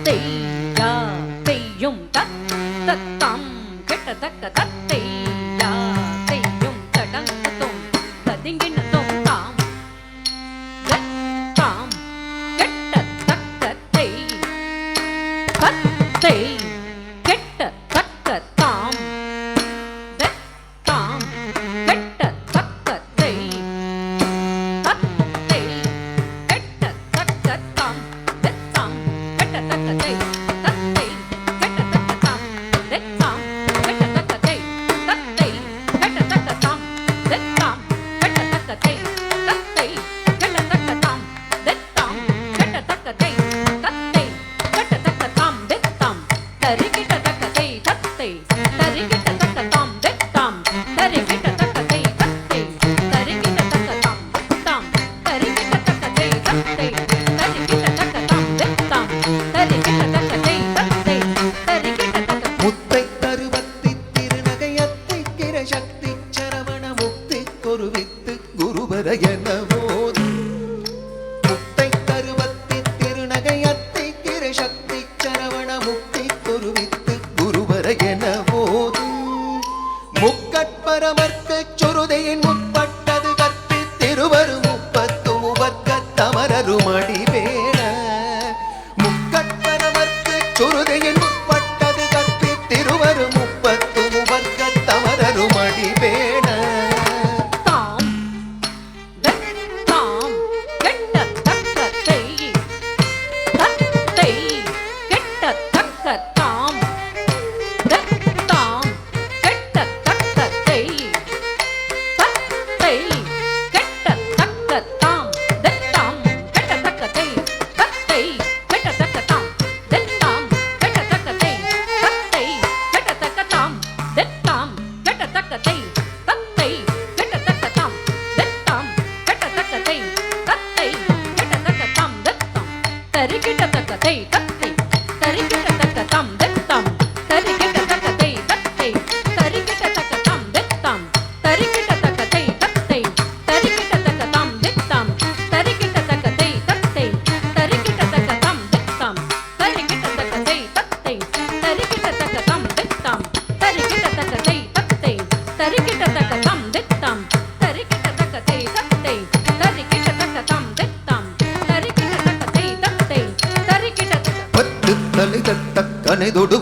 தத்தையா தெய்யும் தத்தம் கெட்ட தக்க தத்தையா தெய்யும் தடங்கும் ததிங்கினதும் தாம் தாம் கெட்ட தக்க தத்தை கெட்ட தக்க தாம் தாம் கெட்ட தக்க தத்தை கெட்ட தக்க தாம் தாம் கெட்ட தக்க தத்தை கெட்ட தக்க தாம் தாம் கெட்ட தக்க தத்தை கெட்ட தக்க தாம் தாம் கெட்ட தக்க தத்தை கெட்ட தக்க தாம் தாம் கெட்ட தக்க தத்தை கெட்ட தக்க தாம் தாம் தரி கிட்ட தக்க தத்தை தரி கிட்ட தக்க தாம் தாம் தரி கிட்ட தக்க தத்தை தரி கிட்ட தக்க தாம் தாம் தரி கிட்ட தக்க தத்தை தரி கிட்ட தக்க தாம் தாம் தரி கிட்ட தக்க தத்தை தரி கிட்ட தக்க முத்தை தருவத்தி திருநகையத்தை கிரசக்தி சரவண முக்தி கொருவித்து குருவர என போது முத்தை தருவத்தி திருநகையத்தை கிரசக்தி சரவண முக்தி கொருவித்து குருவர என போது முக்கட்பரமர்க்கு சுருதையின் முற்பட்டது கற்பி திருவரு முப்பத்து முவர்க்க தமரருமடி வேண முக்கட்பரமர்க்கு சுருதையின் முற்பட்டது கற்பி திருவரு முப்பத்து முவர்க்க தமரருமடி வேண தாம் தாம் கெட்ட தக்கத்தை கெட்ட தக்க தாம் தாம் கெட்ட தக்கத்தை கெட்ட தக்க தாம் தாம் கெட்ட தக்கத்தை கெட்ட தக்க தாம் தாம் கெட்ட தக்கத்தை கெட்ட தக்க தாம் தாம் கெட்ட தக்கத்தை கெட்ட தக்க தாம் தாம் கெட்ட தக்கத்தை கெட்ட தக்க தாம் தாம் தரி கிட்ட தக்கத்தை தரி கிட்ட தக்க தாம் தாம் தரி கிட்ட தக்கத்தை தரி கிட்ட தக்க தாம் தாம் தரி கிட்ட தக்கத்தை தரி கிட்ட தக்க தாம் தாம் தரி கிட்ட தக்கத்தை தரி கிட்ட தக்க தாம் தாம் தரி கிட்ட தக்கத்தை தரி கிட்ட தக்க தாம் தாம் தரி கிட்ட தக்கத்தை தரி கிட்ட தக்க தாம் தாம் தரி கிட்ட தக்கத்தை தரி கிட்ட தக்க தாம் தாம் தரி கிட்ட தக்கத்தை தரி கிட்ட தக்க பத்து தலை தட்ட கனைதொடு